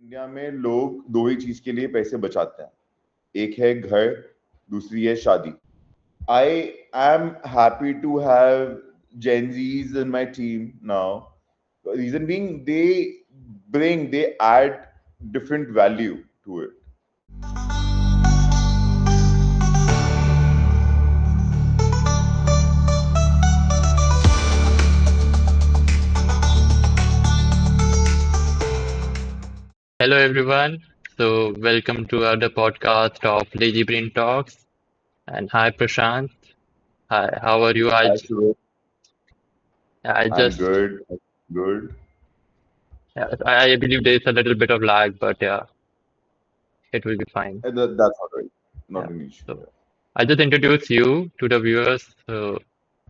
India में लोग दो ही चीज के लिए पैसे बचाते हैं, एक है घर, दूसरी है शादी. I am happy to have Gen Zs in my team now. Reason being, they add different value to it. Hello everyone. So welcome to other podcast of Lazy Brain Talks. And hi Prashant. Hi, how are you? Hi, Shiva. I I'm just good. Good. yeah, I believe there is a little bit of lag, but yeah, it will be fine. That's all right. Not Yeah. an issue. So I'll just introduce you to the viewers. So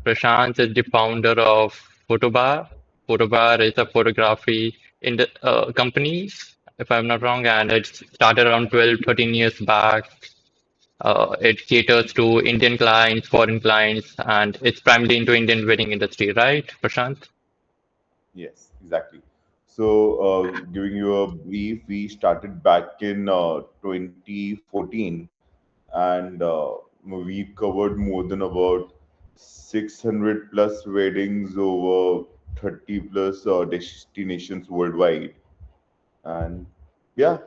Prashant is the founder of Fotobar. Fotobar is a photography in the company, if I'm not wrong, and it started around 12, 13 years back. It caters to Indian clients, foreign clients, and it's primarily into Indian wedding industry, right, Prashant? Yes, exactly. So, giving you a brief, we started back in 2014, and we covered more than about 600 plus weddings over 30 plus destinations worldwide. And yeah,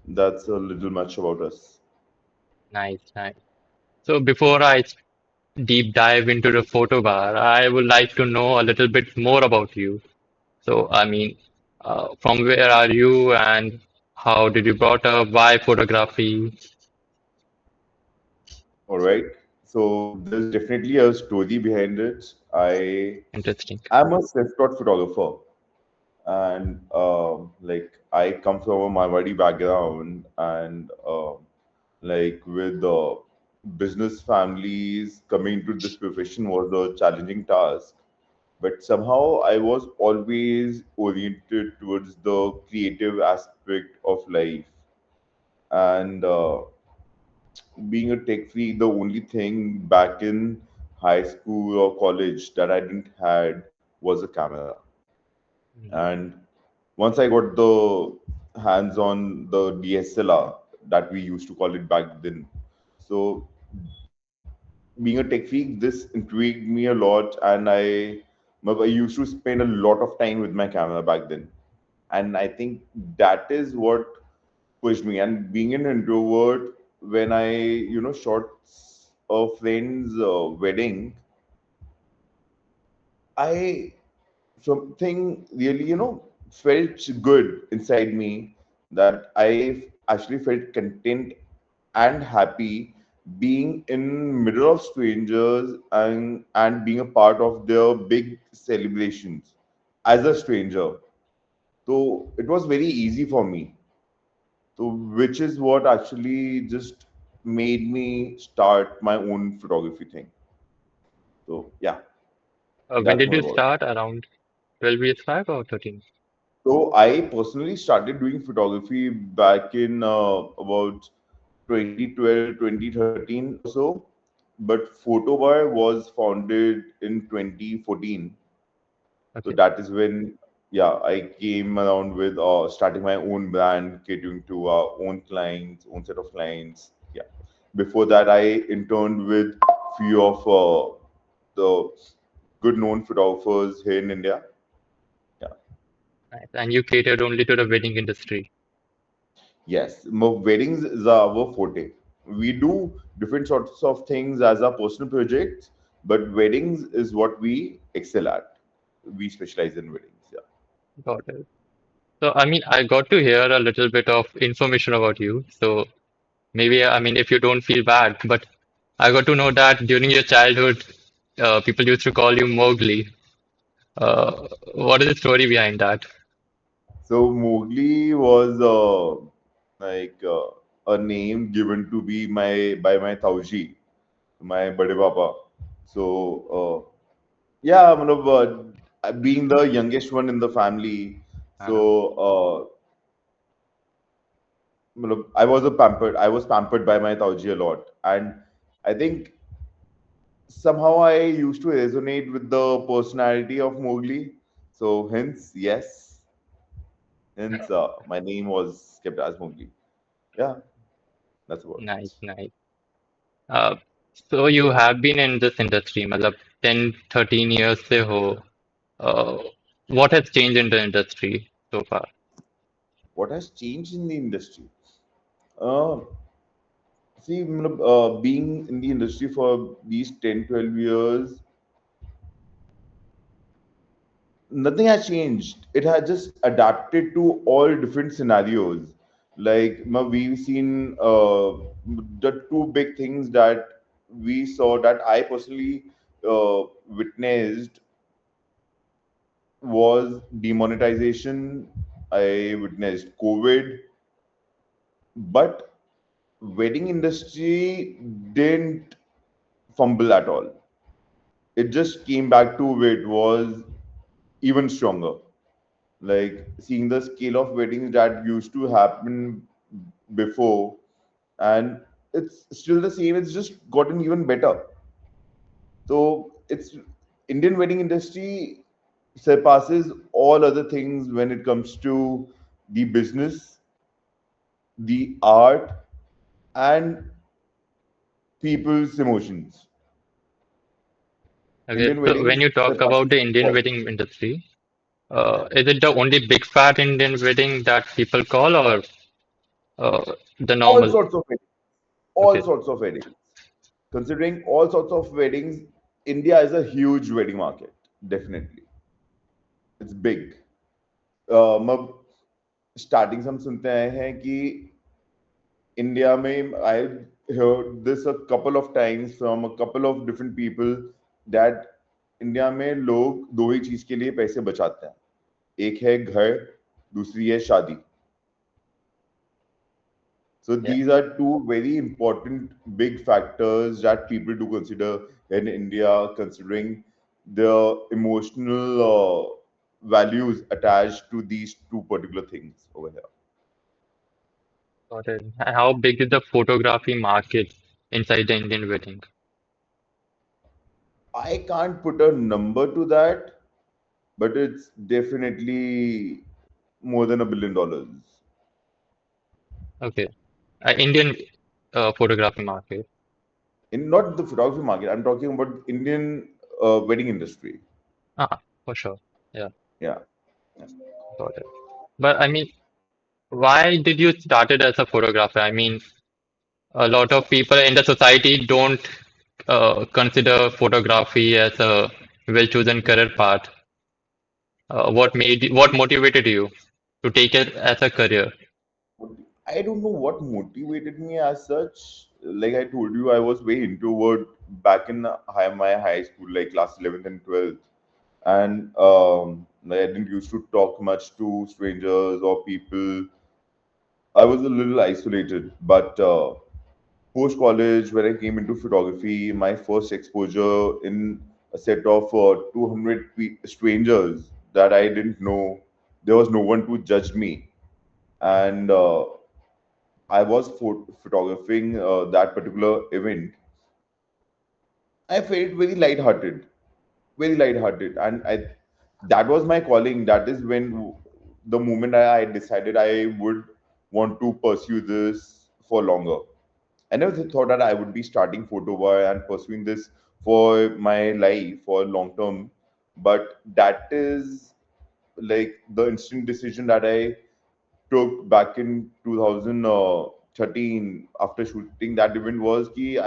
that's a little much about us. Nice, nice. So before I deep dive into the photo bar, I would like to know a little bit more about you. So, I mean, from where are you and how did you brought up? Why photography? All right. So there's definitely a story behind it. Interesting. I'm a self-taught photographer, and like I come from a Marwadi background, and like with business families, coming into this profession was a challenging task. But somehow I was always oriented towards the creative aspect of life, and being a tech freak, the only thing back in high school or college that I didn't had was a camera. And once I got the hands on the DSLR that we used to call it back then, so being a tech freak, this intrigued me a lot, and I used to spend a lot of time with my camera back then, and I think that is what pushed me. And being an introvert, when I shot a friend's wedding, I something really felt good inside me, that I actually felt content and happy being in middle of strangers, and being a part of their big celebrations as a stranger. So it was very easy for me. So which is what actually just made me start my own photography thing. So yeah, When that's did more you about it. start? Around 12 years back or 13? So I personally started doing photography back in about 2012, 2013 or so. But Fotobar was founded in 2014. So Okay. that is when, yeah, I came around with starting my own brand, catering to our own clients, own set of clients. Yeah. Before that, I interned with few of the good known photographers here in India. Yeah. Nice. And you catered only to the wedding industry. Yes, weddings is our forte. We do different sorts of things as our personal projects, but weddings is what we excel at. We specialize in weddings. Yeah. Got it. So, I mean, I got to hear a little bit of information about you. So, maybe, I mean, if you don't feel bad, but I got to know that during your childhood, people used to call you Mowgli. What is the story behind that? So Mowgli was like a name given to be my by my Tauji, my Bade Papa. So yeah, being the youngest one in the family, so Uh-huh. I was pampered by my Tauji a lot, and I think somehow I used to resonate with the personality of Mowgli. So hence, yes. Hence, my name was kept as Mowgli. Yeah, that's about Nice, it. nice. Uh, so you have been in this industry, मतलब 10, 13 years से हो. Uh, what has changed in the industry so far? What has changed in the industry? Uh, See, being in the industry for these 10, 12 years, nothing has changed. It has just adapted to all different scenarios. Like, we've seen the two big things that we saw that I personally witnessed was demonetization. I witnessed COVID, but wedding industry didn't fumble at all. It just came back to where it was, even stronger. Like seeing the scale of weddings that used to happen before, and it's still the same. It's just gotten even better. So it's Indian wedding industry surpasses all other things when it comes to the business, the art, and people's emotions. Okay, Indian so when weddings you talk surpasses about the Indian all. wedding industry, Yeah. is it the only big fat Indian wedding that people call, or the All normal? sorts of weddings. All Okay, sorts of weddings. Considering all sorts of weddings, India is a huge wedding market. Definitely, it's big. मैं starting से हम सुनते आए हैं कि India में आई heard this a couple of times from a couple of different people that India में लोग दो ही चीज के लिए पैसे बचाते हैं. एक है घर, दूसरी है शादी. So yeah, these are two very important big factors that people do consider in India, considering the emotional values attached to these two particular things over here. got it. And how big is the photography market inside the Indian wedding? I can't put a number to that, but it's definitely more than $1 billion. Okay, Indian photography market. In not the photography market, I'm talking about Indian wedding industry. For sure. Yeah, Yeah. got it. But I mean, why did you started as a photographer? I mean, a lot of people in the society don't consider photography as a well-chosen career path. What motivated you to take it as a career? I don't know what motivated me as such. Like I told you, I was very introvert back in my high school, like class 11th and 12th. And I didn't used to talk much to strangers or people. I was a little isolated. But post college, when I came into photography, my first exposure in a set of 200 strangers that I didn't know, there was no one to judge me. And I was photographing that particular event. I felt very lighthearted, and I that was my calling. That is when the moment I decided I would want to pursue this for longer. I never thought that I would be starting Fotobar and pursuing this for my life for long term, but that is like the instant decision that I took back in 2013 after shooting that event was ki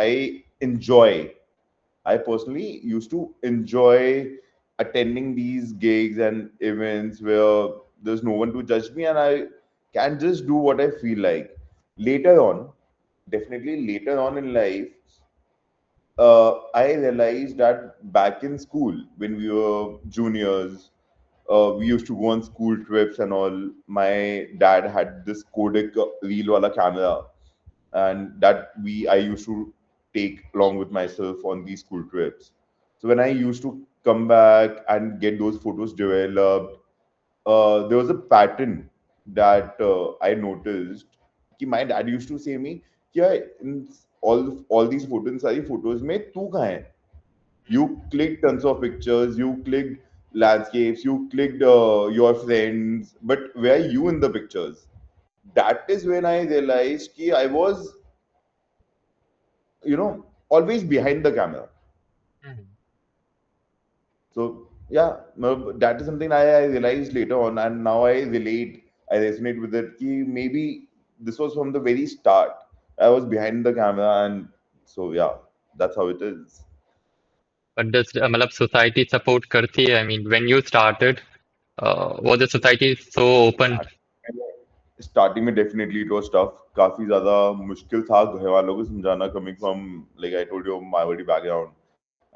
I personally used to enjoy attending these gigs and events where there's no one to judge me and I can just do what I feel like. Later on, definitely later on in life, I realized that back in school when we were juniors, we used to go on school trips and all. My dad had this Kodak reel wala camera, and that I used to take along with myself on these school trips. So when I used to come back and get those photos developed, there was a pattern that I noticed. कि my dad used to say me, क्या in all these photos, इन सारी photos में तू कहाँ है? You clicked tons of pictures, you clicked landscapes, you clicked your friends, but where you in the pictures? That is when I realized कि I was, always behind the camera. Mhm. So yeah, no, that is something I realized later on, and now I relate, I resonate with it. Ki maybe this was from the very start. I was behind the camera, and so yeah, that's how it is. But does मतलब society support करती है? I mean, when you started, was the society so open? Starting में definitely it was tough, काफी ज्यादा मुश्किल था घर वालों को समझाना, coming from like I told you Marwari background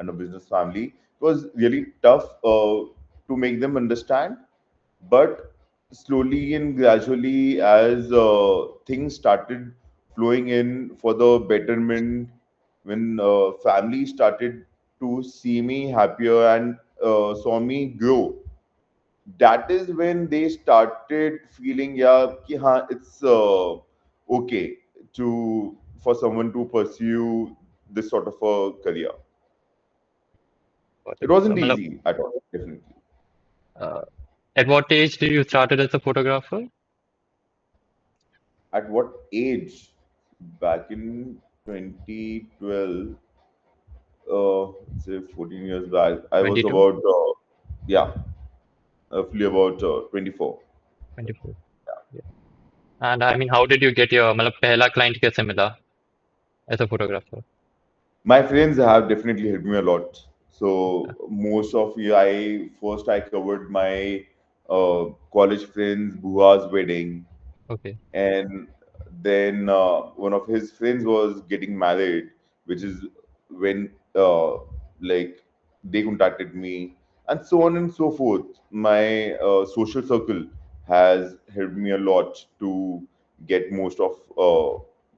and a business family, it was really tough to make them understand. But slowly and gradually, as things started flowing in for the betterment, when family started to see me happier and saw me grow, that is when they started feeling, yeah, ki haan, it's okay to for someone to pursue this sort of a career. Got It it. wasn't मतलब easy at all, definitely. uh, at what age did you started as a photographer? At what age? Back in 2012, say 14 years back, I was 22, about, yeah, roughly about 24. 24. Yeah. And I mean, how did you get your मतलब पहला client कैसे मिला as a photographer? My friends have definitely helped me a lot. So most of you, I covered my college friends' bua's wedding, Okay. and then one of his friends was getting married, which is when like they contacted me, and so on and so forth. My social circle has helped me a lot to get most of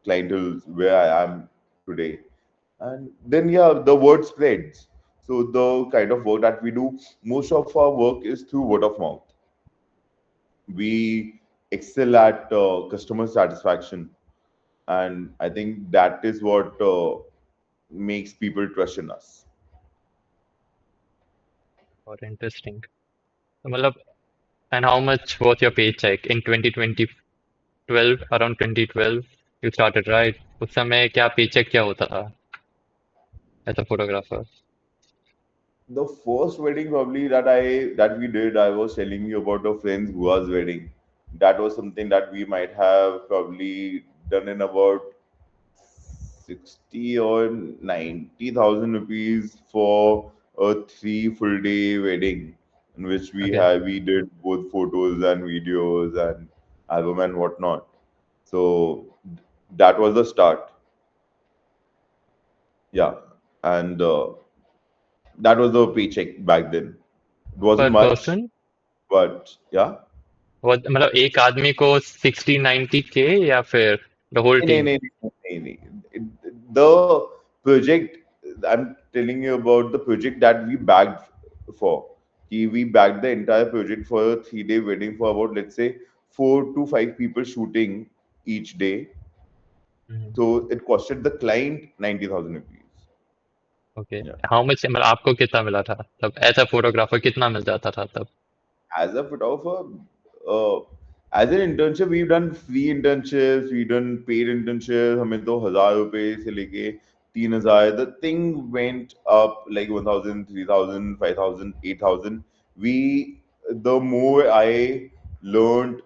clientele where I am today. And then yeah, the word spreads. So the kind of work that we do, most of our work is through word of mouth. We excel at customer satisfaction, and I think that is what makes people trust in us. Or interesting. तो मतलब and how much was your paycheck in 2012? Around 2012 you started, right? उस समय क्या paycheck क्या होता था as a photographer? The first wedding probably that we did, I was telling you about a friend's bua's wedding. That was something that we might have probably done in about 60 or 90,000 rupees for a 3 full day wedding, in which Okay. we did both photos and videos and album and whatnot. So that was the start. Yeah, and that was the paycheck back then. It wasn't Per much, person? but yeah. मतलब एक आदमी को 60-90K या फिर the whole नहीं, team? नहीं, नहीं, नहीं, नहीं. The project, I'm telling you about the project that we bagged for. We bagged the entire project for a 3 day wedding for about, let's say, 4 to 5 people shooting each day. Hmm, So it costed the client 90,000 rupees. Okay. Yeah. How much मतलब आपको कितना मिला था तब as a photographer कितना मिल जाता था तब? As a photographer, uh, as an internship, we've done free internships, we've done paid internships. हमें तो 1,000 रुपए से लेके 3,000. The thing went up like 1,000, 3,000, 5,000, 8,000. We, the more I learned,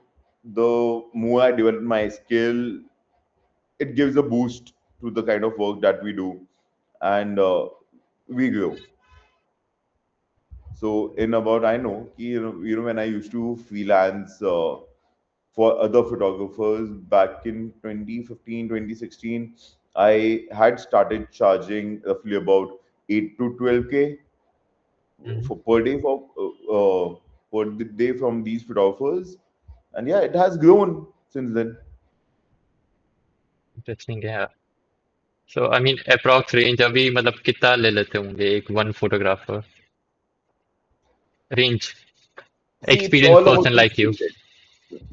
the more I developed my skill. It gives a boost to the kind of work that we do, and we grow. So in about I know, when I used to freelance for other photographers back in 2015, 2016, I had started charging roughly about 8 to 12K hmm, for per day per day from these photographers, and yeah, it has grown since then. Interesting है. सो I mean approx range अभी मतलब कितना ले लेते होंगे एक one photographer range See, it's experience all about person the like you? skill set.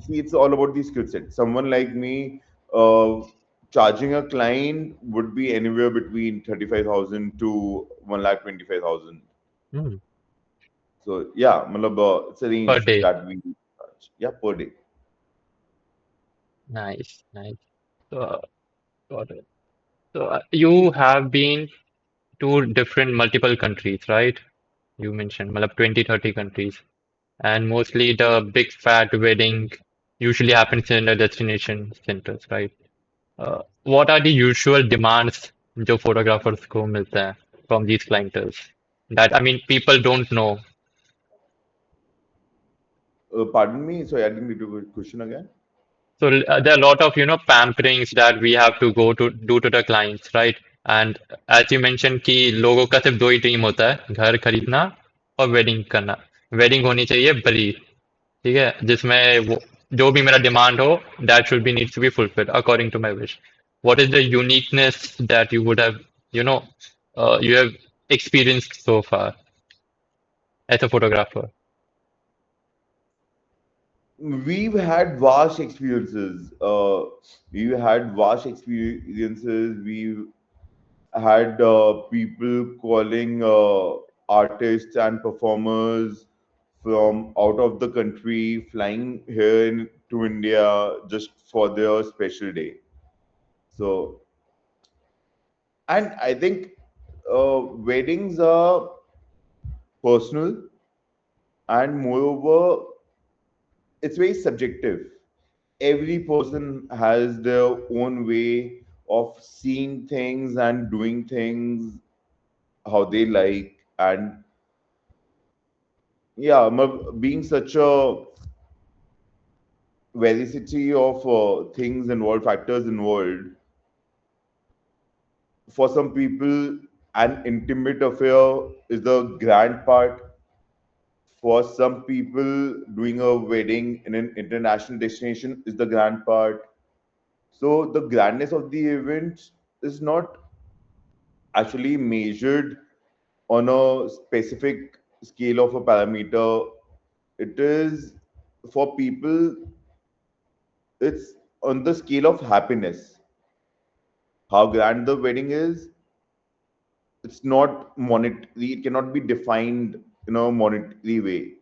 See, it's all about the skill set. Someone like me, uh, charging a client would be anywhere between 35,000 to 1,25,000. So yeah, matlab, it's a per range day? that we charge. Yeah, per day. Nice, nice. So, got it. So you have been to different multiple countries, right? You mentioned मतलब 20, 30 countries. And mostly the big fat wedding usually happens in the destination centers, right? What are the usual demands जो photographers को मिलते हैं from these clientels? That I mean, people don't know. Pardon me. Sorry, I didn't get your question again. So there are a lot of pamperings that we have to go to do to the clients, right? And as you mentioned कि लोगों का सिर्फ दो ही dream होता है घर खरीदना और वेडिंग करना वेडिंग होनी चाहिए बड़ी ठीक है जिसमें वो जो भी मेरा डिमांड हो that should be needs to be fulfilled according to my wish what is the uniqueness that you would have you know you have experienced so far as a photographer? We've had vast experiences. We've had vast experiences. We've had people calling artists and performers from out of the country, flying here to India just for their special day. So, and I think weddings are personal, and moreover, it's very subjective. Every person has their own way of seeing things and doing things how they like. And yeah, being such a variety of things involved, factors involved, for some people an intimate affair is the grand part. For some people, doing a wedding in an international destination is the grand part. So the grandness of the event is not actually measured on a specific scale of a parameter. It is for people, it's on the scale of happiness. How grand the wedding is, it's not monetary, it cannot be defined in a monetary way.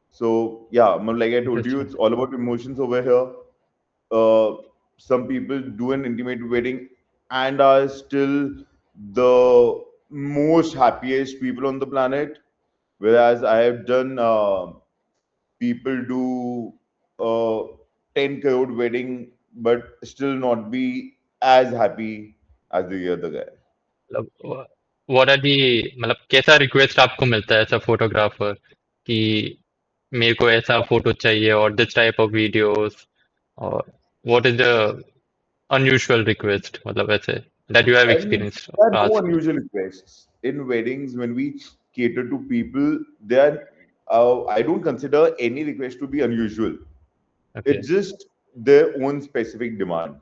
So yeah, like I told you, Interesting. it's all about emotions over here. uh, some people do an intimate wedding and are still the most happiest people on the planet, whereas I have done people do a 10 crore wedding but still not be as happy as the other guy. मतलब what are the मतलब कैसा request आपको मिलता है as a photographer कि मेरे को ऐसा फोटो चाहिए और दिस टाइप ऑफ वीडियोस और what is the unusual request मतलब ऐसे that you have And experienced there are no asked? unusual requests in weddings when we cater to people. There, I don't consider any request to be unusual. Okay It's just their own specific demand,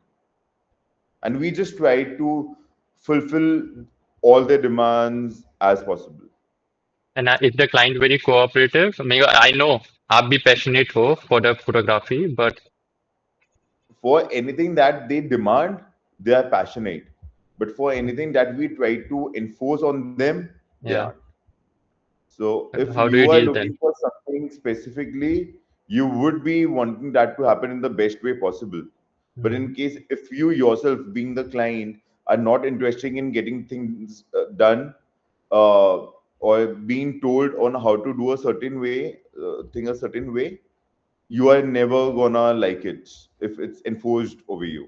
and we just try to fulfill all their demands as possible. And is the client very cooperative मैं I know आप भी passionate हो for the photography but For anything that they demand, they are passionate. But for anything that we try to enforce on them, they या aren't. So if how do you you are deal looking then? for something specifically, you would be wanting that to happen in the best way possible. But in case if you yourself, being the client, are not interested in getting things done, uh, or being told on how to do a certain way, thing a certain way, you are never gonna like it if it's enforced over you.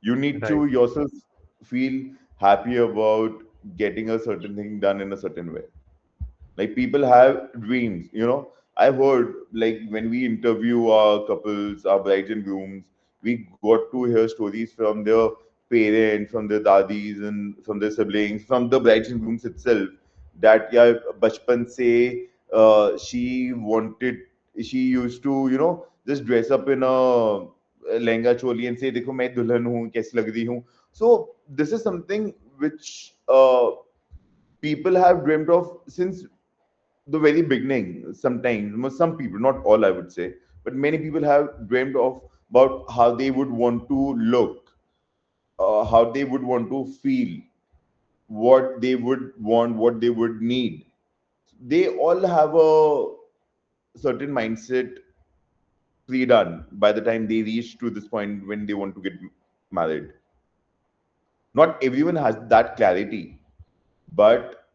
You need right to yourself feel happy about getting a certain thing done in a certain way. Like people have dreams, I've heard, like when we interview our couples, our brides and grooms, we got to hear stories from their parents, from their dadis, and from their siblings, from the brides and grooms itself, that yeah, bachpan se she used to just dress up in a lehenga choli and say देखो मैं दुल्हन हूँ कैसी लग रही हूँ. So this is something which people have dreamt of since the very beginning. Sometimes some people, not all I would say, but many people have dreamed of about how they would want to look, how they would want to feel. what they would want, what they would need. They all have a certain mindset pre-done by the time they reach to this point when they want to get married. Not everyone has that clarity, but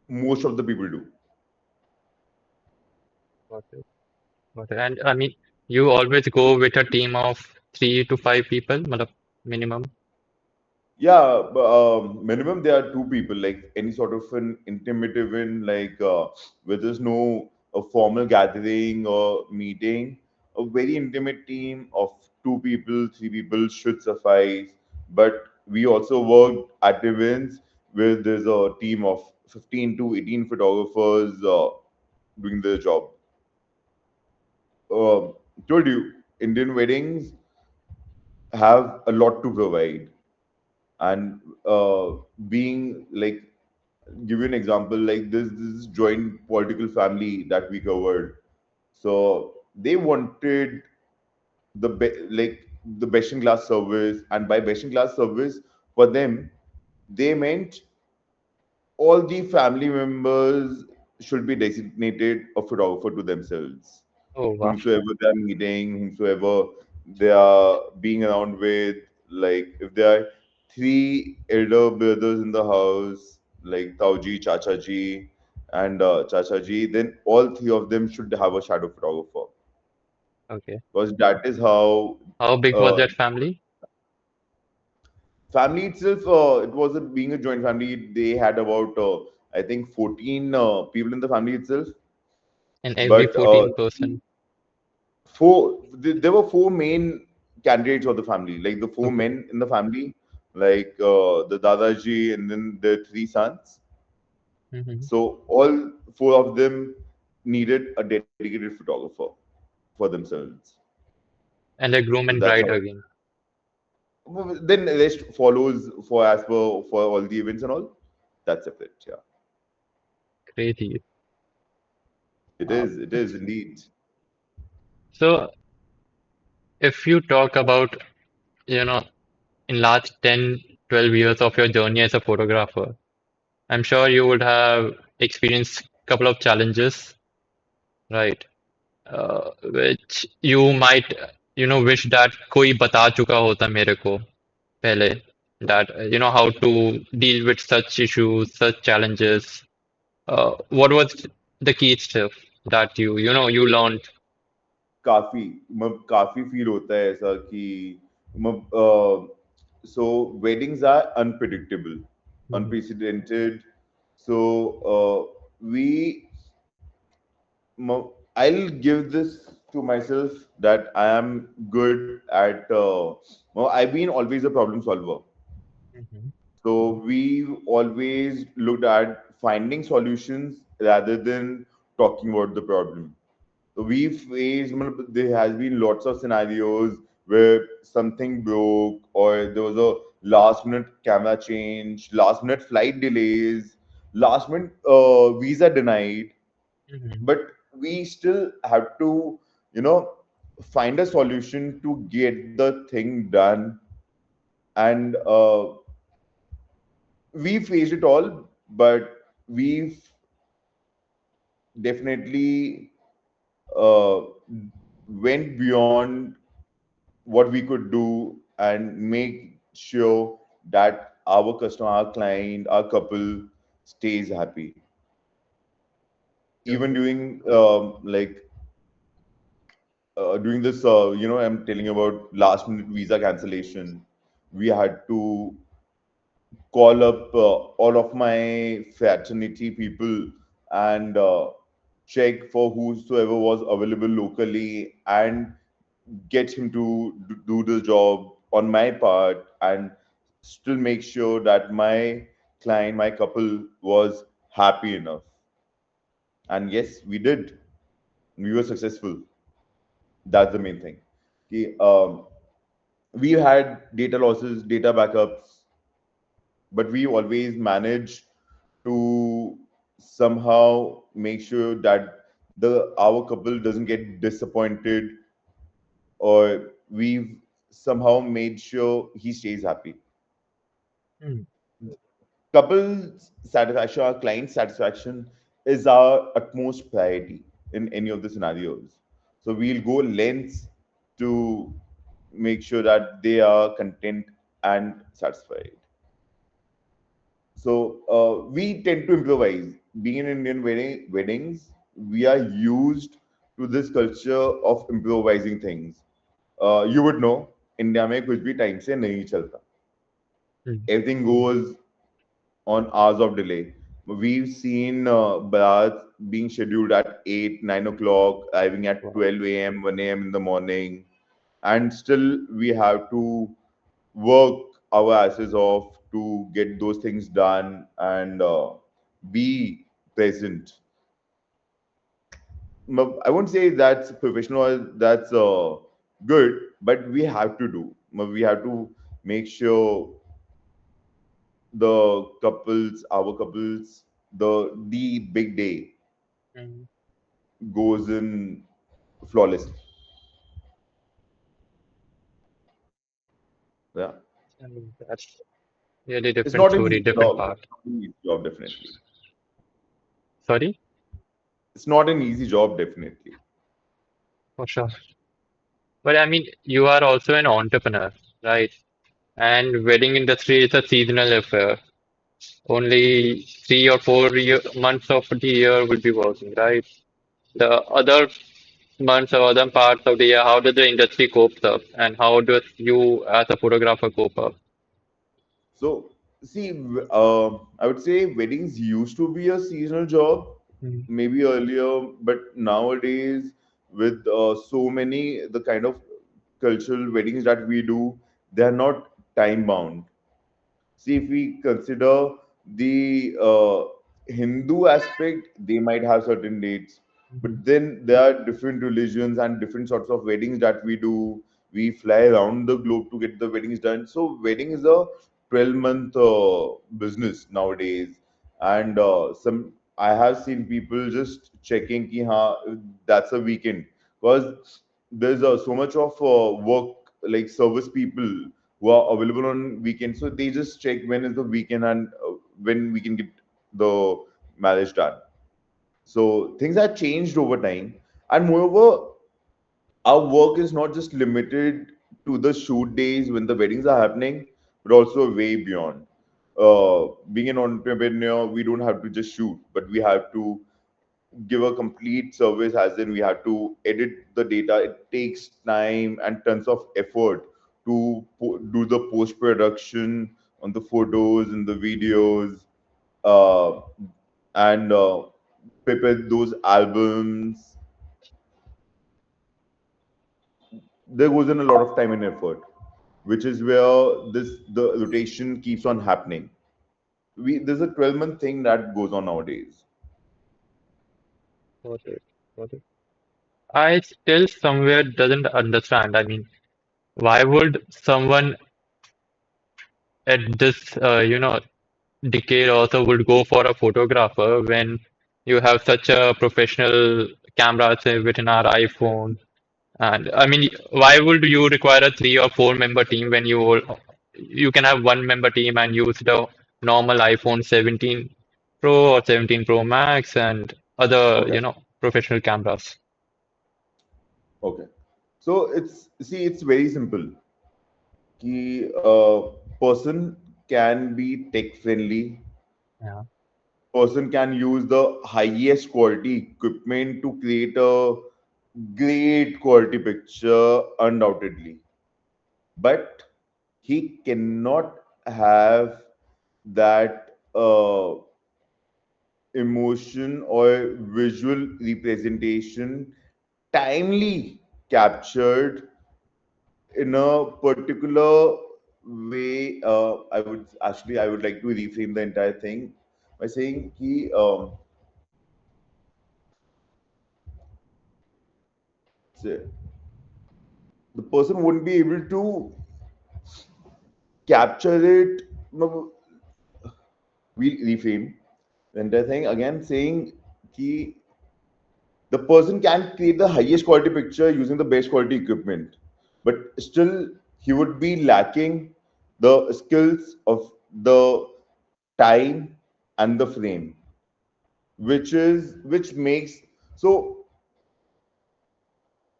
most of the people do. Got it. Got it. And I mean, you always go with a team of 3 to 5 people, matlab, minimum. Yeah, minimum there are two people, like any sort of an intimate event, like where there's no a formal gathering or meeting. A very intimate team of two people, three people should suffice. But we also work at events where there's a team of 15 to 18 photographers doing the job. Uh, Told you, Indian weddings have a lot to provide, and being like, give you an example, like this joint political family that we covered. So they wanted like the best in class service, and by best in class service for them, they meant all the family members should be designated a photographer to themselves. Oh, wow. Whomsoever they are meeting, whomsoever they are being around with, like if there are three elder brothers in the house, like Tauji, Chachaji, and Chachaji, then all three of them should have a shadow photographer. Okay. Because that is how How big was uh, that family? family itself, it was being a joint family, they had about, I think, 14 people in the family itself. And every But 14 person. there were four main candidates of the family, like the four Okay. men in the family, like the Dadaji and then the three sons. Hmm. So all four of them needed a dedicated photographer for themselves. And a groom So and that's bride how. again. Then the rest follows for as per for all the events and all. That's separate. Yeah, Crazy. it Uh, is. It is indeed. so if you talk about, you know, in last 10, 12 years of your journey as a photographer, I'm sure you would have experienced couple of challenges, right? Which you might, wish that कोई बता चुका होता मेरे को पहले, that how to deal with such issues, such challenges. What was the key stuff that you learned? काफी काफी feel होता है ऐसा कि so weddings are unpredictable, Mhm. unprecedented. So we I'll give this to myself that I am good at I've been always a problem solver. Mhm. So we've always looked at finding solutions rather than talking about the problem. So we've faced, there has been lots of scenarios where something broke or there was a last minute camera change, last minute flight delays, last minute visa denied, Mhm. but we still have to, you know, find a solution to get the thing done. And we faced it all, but we've definitely uh, went beyond what we could do and make sure that our customer, our client, our couple stays happy. Even Okay. doing doing this, I'm telling you about last minute visa cancellation. We had to call up all of my fraternity people and check for whosoever was available locally and get him to do the job on my part and still make sure that my client, my couple was happy enough. And yes, we did. We were successful. That's the main thing. Okay, we had data losses, data backups, but we always managed to somehow make sure that the our couple doesn't get disappointed, or we've somehow made sure he stays happy. Mm. Couples satisfaction, our client satisfaction is our utmost priority in any of the scenarios. So we'll go lengths to make sure that they are content and satisfied. So we tend to improvise. Being in Indian weddings, we are used to this culture of improvising things. You would know, India में कुछ भी time से नहीं चलता. Mm. Everything goes on hours of delay. We've seen Bharat being scheduled at 8, 9 o'clock, arriving at Wow. 12 a.m., 1 a.m. in the morning, and still we have to work our asses off to get those things done and be present. I won't say that's professional or that's good, but we have to do. We have to make sure our couples, the big day Mm. goes in flawlessly. Yeah, And that's really it's different not an story, easy different job. part. It's not an easy job, definitely. Sorry? It's not an easy job, definitely. For sure. But I mean, you are also an entrepreneur, right? And wedding industry is a seasonal affair. Only 3 or 4 months of the year will be working, right? The other months or other parts of the year, how does the industry cope up, and how does you as a photographer cope up? So, see, I would say weddings used to be a seasonal job, Mm. maybe earlier, but nowadays, with so many the kind of cultural weddings that we do, they are not time bound. See, if we consider the Hindu aspect, they might have certain dates, but Mhm. then there are different religions and different sorts of weddings that we do. We fly around the globe to get the weddings done. So, wedding is a 12-month business nowadays, and some I have seen people just checking ki that's a weekend because there's so much of work like service people who are available on weekends. So they just check when is the weekend and when we can get the marriage done. So things have changed over time, and moreover, our work is not just limited to the shoot days when the weddings are happening, but also way beyond. Being an entrepreneur, we don't have to just shoot, but we have to give a complete service, as in we have to edit the data. It takes time and tons of effort to do the post production on the photos and the videos, uh, and prepare those albums. There goes in a lot of time and effort, which is where this the rotation keeps on happening. There's a 12-month thing that goes on nowadays. Got it. Got it. I still somewhere doesn't understand. I mean, why would someone at this, decade also would go for a photographer when you have such a professional camera, say, within our iPhone? And I mean, why would you require a 3 or 4 member team when you can have one member team and use the normal iPhone 17 Pro or 17 Pro Max and other, Okay. professional cameras? Okay. So it's very simple. कि person can be tech friendly, Yeah. person can use the highest quality equipment to create a great quality picture undoubtedly, but he cannot have that emotion or visual representation timely captured in a particular way. I would like to reframe the entire thing by saying he the person wouldn't be able to capture it. No, we reframe the entire thing again, saying he the person can create the highest quality picture using the best quality equipment, but still he would be lacking the skills of the time, and the frame, which makes. So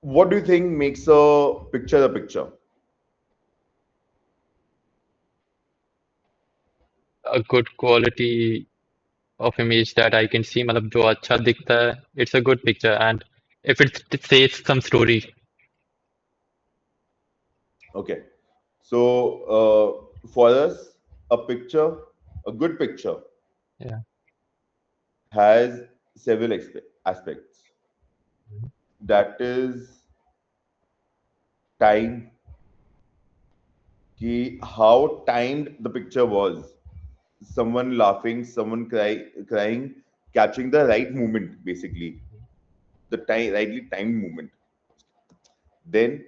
what do you think makes a picture? A good quality of image that I can see, मतलब जो अच्छा दिखता है, it's a good picture. And if it says some story, Okay. So for us, a picture, a good picture, yeah, has several aspects. That is time, how timed the picture was. Someone laughing, someone crying, capturing the right moment, basically the time, rightly timed moment. Then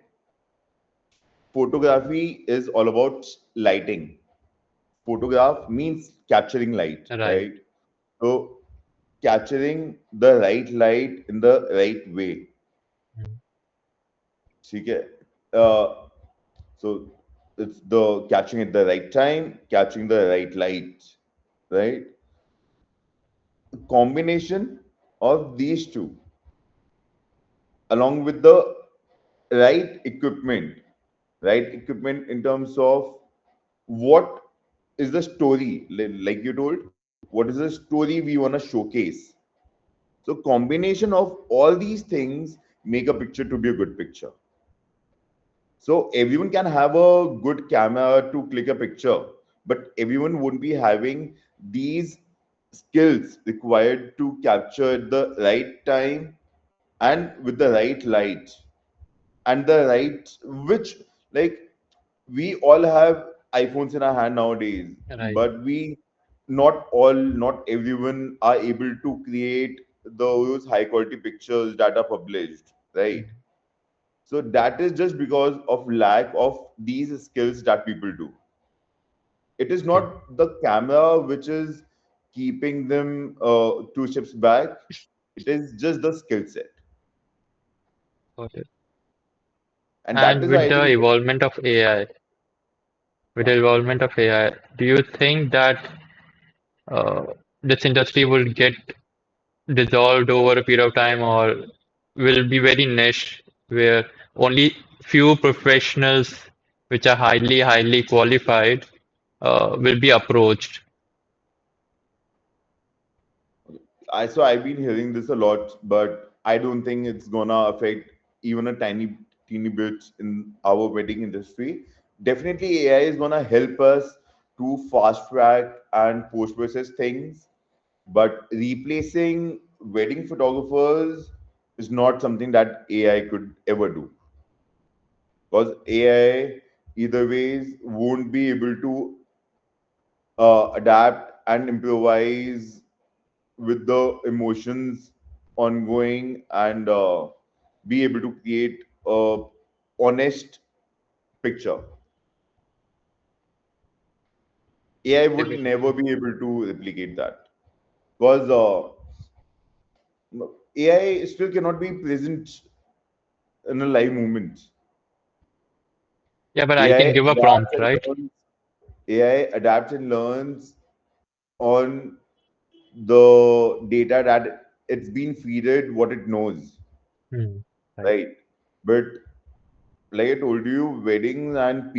photography is all about lighting. Photograph means capturing light, right. right? So capturing the right light in the right way. Mm. ठीक है? So it's the catching at the right time, catching the right light, right? Combination of these two, along with the right equipment, right equipment in terms of what is the story, like you told, what is the story we want to showcase. So combination of all these things make a picture to be a good picture. So everyone can have a good camera to click a picture, but everyone won't be having these skills required to capture at the right time and with the right light and the right, which, like, we all have iPhones in our hand nowadays, Right. but we not everyone are able to create those high quality pictures that are published, right? Mm. So that is just because of lack of these skills that people do. It is Okay. not the camera which is keeping them two steps back. It is just the skill set, Got it. and that And is why with I the think. evolvement of AI, with Yeah. the evolvement of AI, do you think that uh, this industry will get dissolved over a period of time, or will be very niche where only few professionals which are highly qualified will be approached? I've been hearing this a lot, but I don't think it's gonna affect even a teeny bit in our wedding industry. Definitely, AI is gonna help us to fast track and post process things, but replacing wedding photographers is not something that AI could ever do, because AI either ways won't be able to adapt and improvise with the emotions ongoing and be able to create a honest picture. AI would never Definitely. be able to replicate that, because AI still cannot be present in a live moment. Yeah, but I AI can give a adapts prompt, and right? learns. AI adapts and learns on the data that it's been feeded, what it knows, Hmm. Right. right? But like I told you, weddings and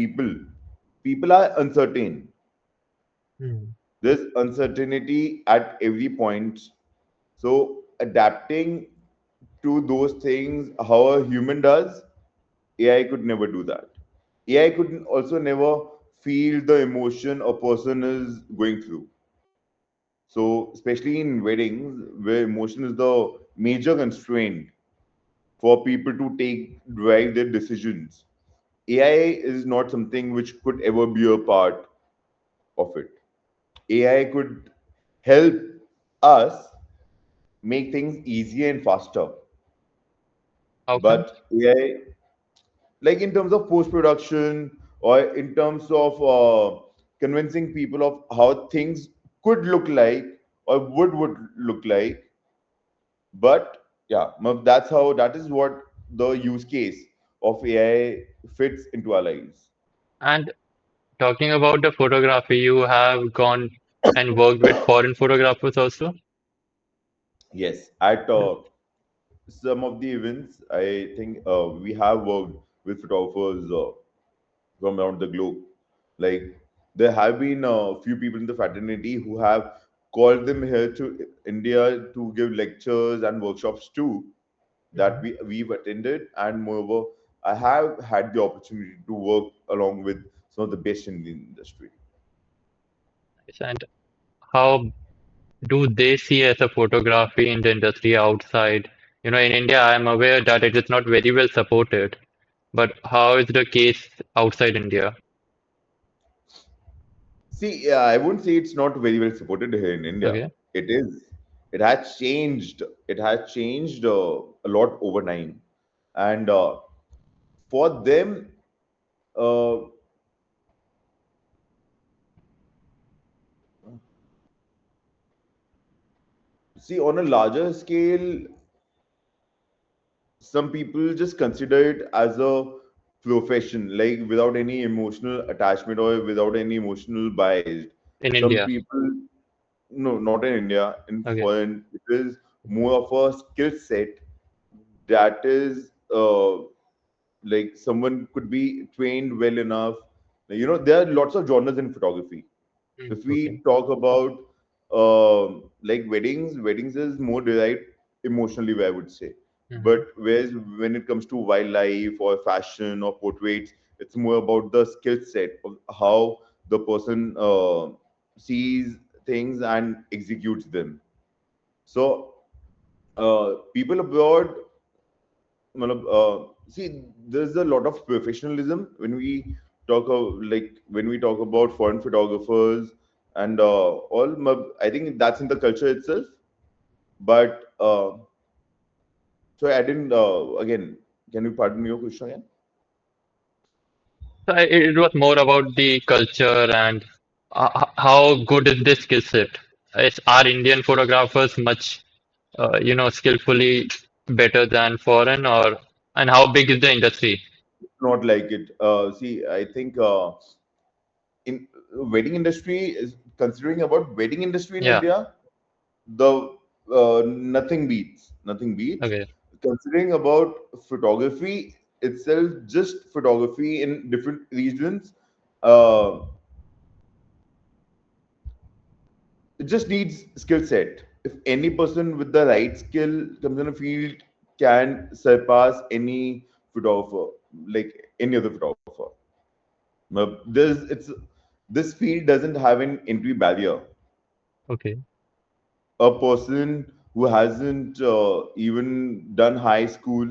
people are uncertain. Hmm. There's uncertainty at every point. So adapting to those things, how a human does, AI could never do that. AI could also never feel the emotion a person is going through. So especially in weddings, where emotion is the major constraint for people to drive their decisions, AI is not something which could ever be a part of it. AI could help us make things easier and faster. How come? But AI, like in terms of post production or in terms of convincing people of how things could look like or would look like. But yeah, that is what the use case of AI fits into our lives. And talking about the photography, you have gone. and worked with foreign photographers also? Yes, at Yeah. some of the events, I think we have worked with photographers from around the globe. Like there have been a few people in the fraternity who have called them here to India to give lectures and workshops too that Mhm. we've attended, and moreover, I have had the opportunity to work along with some of the best in the industry. And how do they see as a photography in the industry outside? In India, I'm aware that it is not very well supported, but how is the case outside India? See, I wouldn't say it's not very well supported here in India. Okay. It is. It has changed. It has changed a lot over time, and for them, uh, see, on a larger scale, some people just consider it as a profession, like without any emotional attachment or without any emotional bias. In Some India. people, no, not in India, in Okay. foreign, it is more of a skill set that is like someone could be trained well enough. There are lots of genres in photography. If Okay. we talk about like weddings is more derived emotionally, I would say. But Hmm. whereas when it comes to wildlife or fashion or portraits, it's more about the skill set of how the person sees things and executes them. So people abroad, see, there's a lot of professionalism when we talk when we talk about foreign photographers and all. I think that's in the culture itself. But so I didn't. Again, can you pardon me your question again? So it was more about the culture and how good is this skill set? Are Indian photographers much, skillfully better than foreign, or and how big is the industry? Not like it. See, I think in wedding industry is considering about wedding industry in Yeah. India, the nothing beats Okay. considering about photography itself. Just photography in different regions, uh, it just needs skill set. If any person with the right skill comes in a field, can surpass any photographer, like any other photographer. This field doesn't have an entry barrier. Okay. A person who hasn't even done high school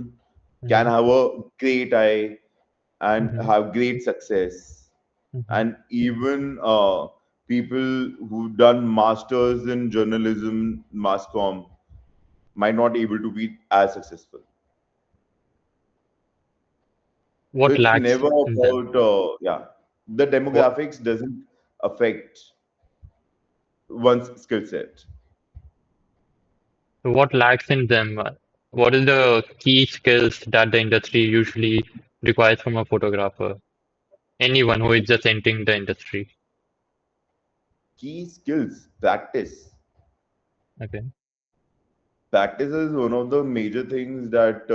can Hmm. have a great eye and Hmm. have great success. Hmm. And even people who've done masters in journalism, mass comm, might not able to be as successful. So What it's lacks never in them? about the What demographics doesn't affect one's skill set. what lacks in them? What is the key skills that the industry usually requires from a photographer? Anyone who is just entering the industry. Key skills, Okay. practice is one of the major things that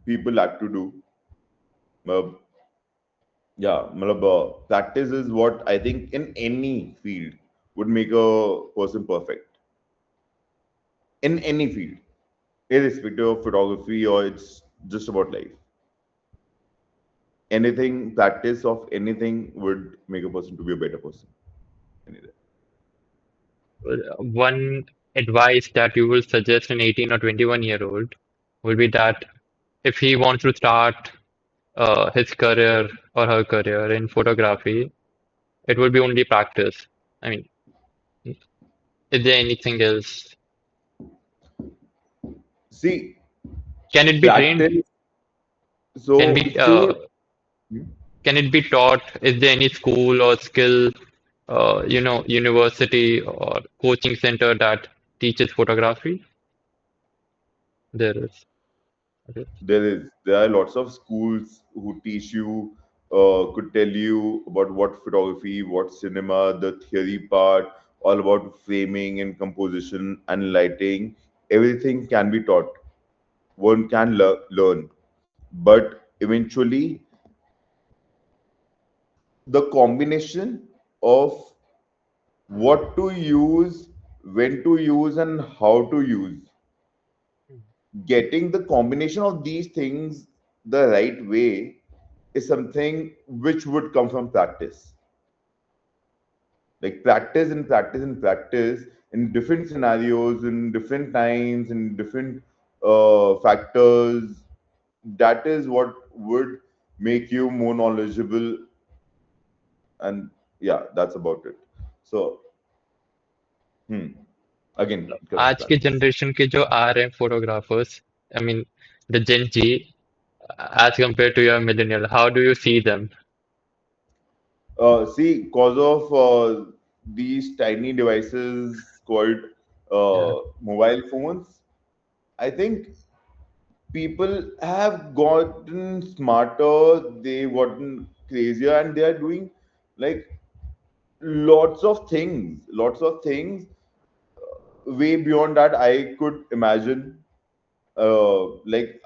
people like to do. Uh, practice is what I think in any field would make a person perfect in any field, irrespective of photography or it's just about life. Anything, practice of anything would make a person to be a better person. Anything. One advice that you will suggest an 18 or 21-year-old will be that if he wants to start his career or her career in photography, it will be only practice. I mean, is there anything else? See, Can it be trained? practice. Can So be say can it be taught? Is there any school or skill, university or coaching center that teaches photography? There is. Okay. there are lots of schools who teach you. could tell you about what photography, what cinema, the theory part, all about framing and composition and lighting. Everything can be taught. One can learn. But eventually, the combination of what to use, when to use, and how to use, getting the combination of these things the right way is something which would come from practice. Like practice and practice and practice in different scenarios, in different times, in different factors. That is what would make you more knowledgeable. And yeah, that's about it. So, hmm, again, correct आज के practice. Generation के जो आ रहे हैं photographers, I mean the Gen Z, as compared to your millennial, how do you see them? See, because of these tiny devices called Yeah. mobile phones, I think people have gotten smarter, they've gotten crazier, and they are doing like lots of things way beyond that I could imagine. Like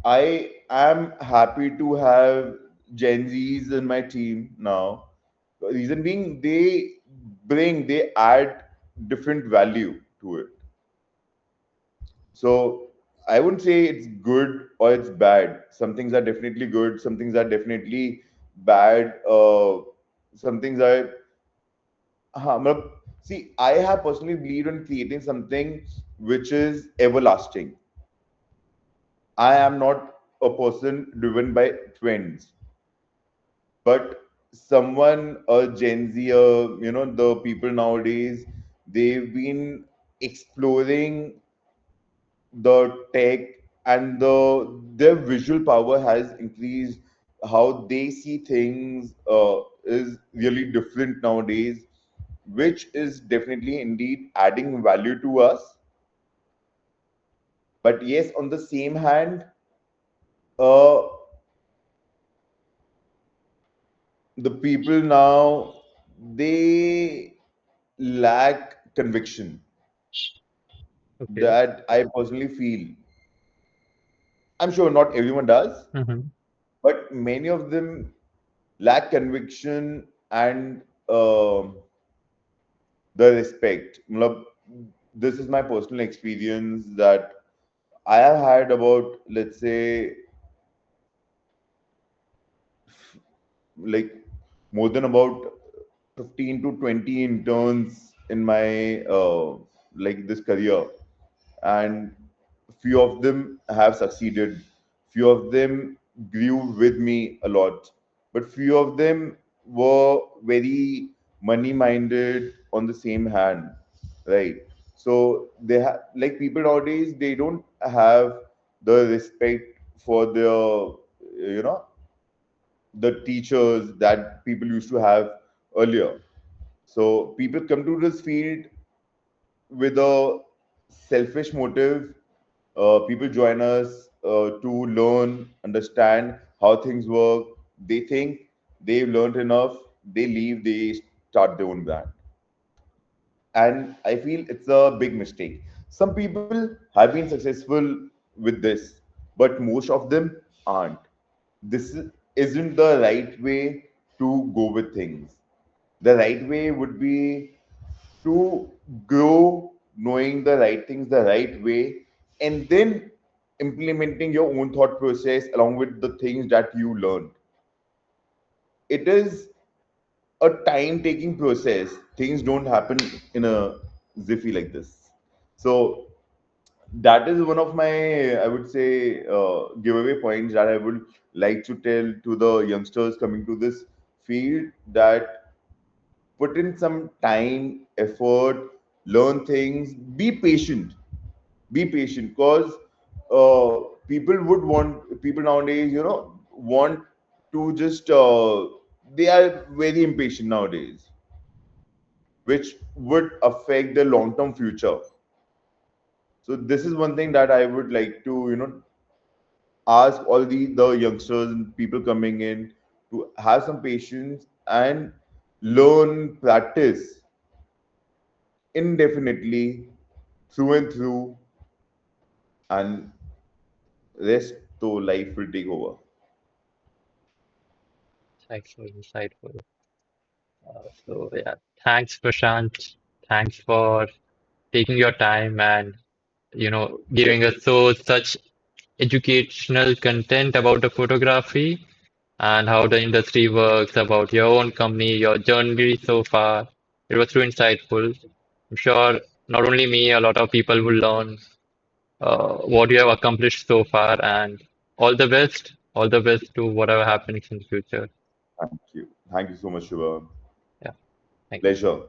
I am happy to have Gen Zs in my team now. Reason being, they add different value to it. So I wouldn't say it's good or it's bad. Some things are definitely good. Some things are definitely bad. Some things are. matlab, see, I have personally believed in creating something which is everlasting. I am not a person driven by trends, but someone, a Gen Z, the people nowadays, they've been exploring the tech, and their visual power has increased. How they see things is really different nowadays, which is definitely indeed adding value to us. But yes, on the same hand, uh, the people now, they lack conviction, Okay. that I personally feel. I'm sure not everyone does, Mm-hmm. but many of them lack conviction and the respect. Matlab, this is my personal experience that I have had about, let's say, like more than about 15 to 20 interns in my like this career, and few of them have succeeded, few of them grew with me a lot, but few of them were very money minded on the same hand, right? So they have, like, people nowadays, they don't have the respect for their, you know the teachers that people used to have earlier. So people come to this field with a selfish motive. People join us to learn, understand how things work. They think they've learned enough. They leave. They start their own brand, and I feel it's a big mistake. Some people have been successful with this, but most of them aren't. This isn't the right way to go with things. The right way would be to grow knowing the right things the right way, and then implementing your own thought process along with the things that you learned. It is a time taking process. Things don't happen in a ziffy like this. So that is one of my, I would say, giveaway points that I would like to tell to the youngsters coming to this field, that put in some time, effort, learn things, be patient, because people nowadays, want to just, they are very impatient nowadays, which would affect their long term future. So this is one thing that I would like to, ask all the youngsters and people coming in to have some patience and learn, practice indefinitely through and through, and rest so life will take over. Insightful, insightful. So yeah, thanks, Prashant. Thanks for taking your time and giving us such educational content about the photography and how the industry works, about your own company, your journey so far. It was too insightful. I'm sure not only me, a lot of people will learn what you have accomplished so far, and all the best. All the best to whatever happens in the future. Thank you. Thank you so much, Shiva. Yeah, thank you. Pleasure.